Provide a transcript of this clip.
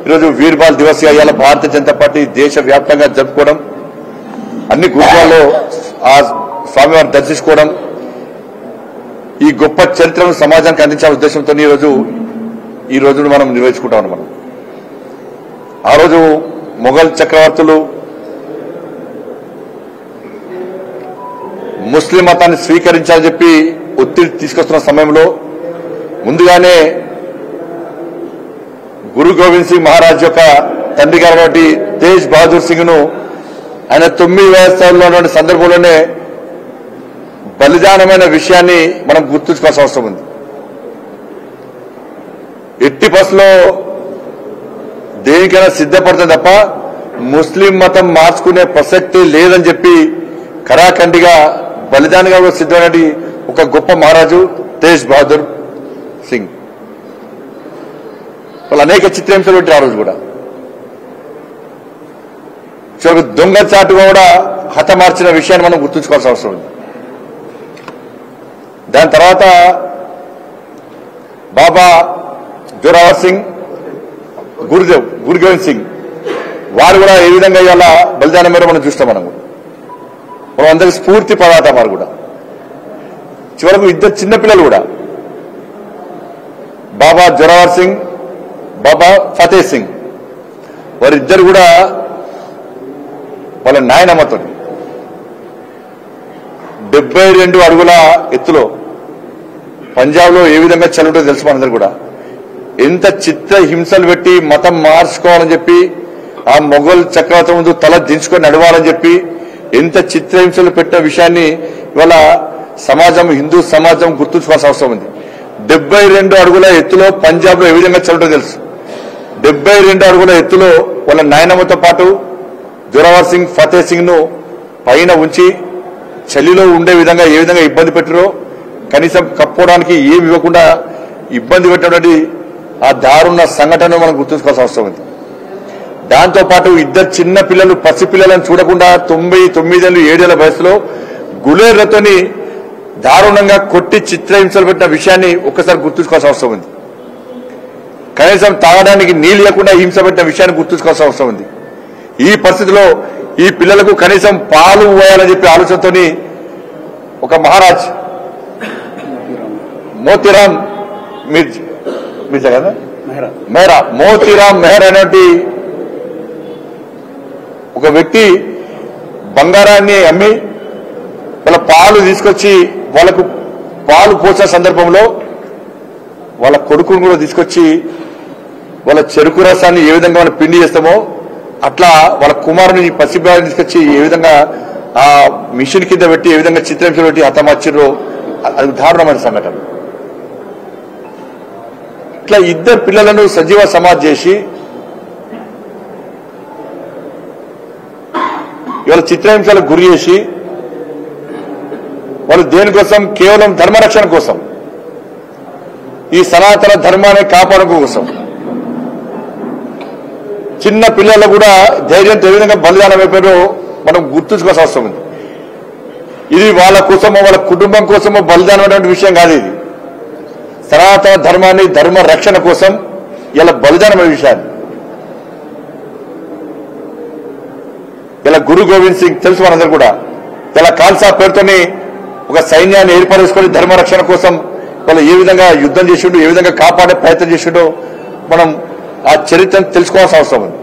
ఈరోజు వీర్ బాల్ దివస్ ఇవాళ భారతీయ జనతా పార్టీ దేశవ్యాప్తంగా జరుపుకోవడం, అన్ని గురువులలో ఆ స్వామివారిని దర్శించుకోవడం, ఈ గొప్ప చరిత్రను సమాజానికి అందించాలనే ఉద్దేశంతో ఈ రోజును మనం నిర్వహించుకుంటాం. మనం ఆ రోజు మొఘల్ చక్రవర్తులు ముస్లిం మతాన్ని స్వీకరించాలని చెప్పి ఒత్తిడి తీసుకొస్తున్న సమయంలో ముందుగానే గురు గోవింద్ సింగ్ మహారాజ్ యొక్క తండ్రి గారు తేజ్ బహదూర్ సింగ్ ను ఆయన 9 వయసులో ఉన్నటువంటి సందర్భంలోనే బలిదానమైన విషయాన్ని మనం గుర్తుంచుకోవాల్సిన అవసరం ఉంది. ఎట్టి బస్సులో దేనికైనా సిద్ధపడుతుంది తప్ప ముస్లిం మతం మార్చుకునే ప్రసక్తి లేదని చెప్పి కరాఖండిగా బలిదానిగా సిద్ధమైన ఒక గొప్ప మహారాజు తేజ్ బహదూర్ సింగ్. వాళ్ళు అనేక చిత్రహింసలు పెట్టి ఆ రోజు కూడా చివరికి దొంగచాటుగా కూడా హతమార్చిన విషయాన్ని మనం గుర్తుంచుకోవాల్సిన అవసరం ఉంది. దాని తర్వాత బాబా జోరావర్ సింగ్, గురు గోవింద్ సింగ్ వారు కూడా ఏ విధంగా ఇవాళ బలిదానం మీద మనం చూస్తాం. మనం అందరికి స్ఫూర్తి ప్రదాత. వారు కూడా చివరకు ఇద్దరు చిన్నపిల్లలు కూడా బాబా జోరావర్ సింగ్, బాబా ఫతే సింగ్ వారిద్దరు కూడా వాళ్ళ నాయనమ్మతో 72 అడుగుల ఎత్తులో పంజాబ్ లో ఏ విధంగా చల్లుంటో తెలుసు మనందరూ కూడా. ఎంత చిత్ర హింసలు పెట్టి మతం మార్చుకోవాలని చెప్పి ఆ మొఘల్ చక్రవర్తి ముందు తల దించుకొని నడవాలని చెప్పి ఎంత చిత్రహింసలు పెట్టిన విషయాన్ని ఇవాళ సమాజం, హిందూ సమాజం గుర్తుంచుకోవాల్సిన అవసరం ఉంది. 72 అడుగుల ఎత్తులో పంజాబ్ లో ఏ విధంగా చల్లుంటో తెలుసు. 72 అడుగుల ఎత్తులో వాళ్ళ నాయనమ్మతో పాటు జోరావర్ సింగ్, ఫతే సింగ్ ను పైన ఉంచి చలిలో ఉండే విధంగా ఏ విధంగా ఇబ్బంది పెట్టారో, కనీసం కప్పుకోవడానికి ఏమి ఇవ్వకుండా ఇబ్బంది పెట్టినటువంటి ఆ దారుణ సంఘటనను మనం గుర్తుంచుకోవాల్సిన అవసరం ఉంది. దాంతోపాటు ఇద్దరు చిన్న పిల్లలు, పసి పిల్లలను చూడకుండా 9 ఏళ్ళు 7 ఏళ్ల వయసులో గులేర్లతోని దారుణంగా కొట్టి చిత్రహింసలు పెట్టిన విషయాన్ని ఒక్కసారి గుర్తుంచుకోవాల్సిన అవసరం ఉంది. కనీసం తాగడానికి నీళ్లు లేకుండా హింస పెట్టిన విషయాన్ని గుర్తుంచుకోవాల్సిన అవసరం ఉంది. ఈ పరిస్థితిలో ఈ పిల్లలకు కనీసం పాలు పోయాలని చెప్పి ఆలోచనతో ఒక మహారాజ్ మోతీరామ్ మిర్జా కదా మోతీరామ్ మెహర్ అనేటి ఒక వ్యక్తి బంగారాన్ని అమ్మి వాళ్ళ పాలు తీసుకొచ్చి వాళ్ళకు పాలు పోసిన సందర్భంలో వాళ్ళ కొడుకును కూడా తీసుకొచ్చి వాళ్ళ చెరుకు రసాన్ని ఏ విధంగా మనం పిండి చేస్తామో అట్లా వాళ్ళ కుమారుని పసిబారిని తీసుకొచ్చి ఏ విధంగా ఆ మిషన్ కింద పెట్టి ఏ విధంగా చిత్రహింసలు పెట్టి హతమార్చిర్రో అది దారుణమైన సంఘటన. ఇట్లా ఇద్దరు పిల్లలను సజీవ సమాధి చేసి ఇవాళ చిత్రహింసలకు గురి చేసి వాళ్ళు దేనికోసం? కేవలం ధర్మరక్షణ కోసం, ఈ సనాతన ధర్మాన్ని కాపాడడం కోసం చిన్న పిల్లలు కూడా ధైర్యంతో ఏ విధంగా బలిదానం అయిపోయారో మనం గుర్తుంచుకోవాల్సిన అవసరం ఉంది. ఇది వాళ్ళ కోసమో వాళ్ళ కుటుంబం కోసమో బలిదానం అనేటువంటి విషయం కాదు. ఇది సనాతన ధర్మాన్ని, ధర్మ రక్షణ కోసం ఇలా బలిదానం అనే విషయాన్ని ఇలా గురు గోవింద్ సింగ్ తెలుసు మనందరూ కూడా. ఇలా ఖాల్సా పేరుతోని ఒక సైన్యాన్ని ఏర్పాటు చేసుకుని ధర్మ రక్షణ కోసం వాళ్ళు ఏ విధంగా యుద్ధం చేసిండో, ఏ విధంగా కాపాడే ప్రయత్నం చేసిండో మనం ఆ చరిత్రను తెలుసుకోవాల్సిన అవసరం ఉంది.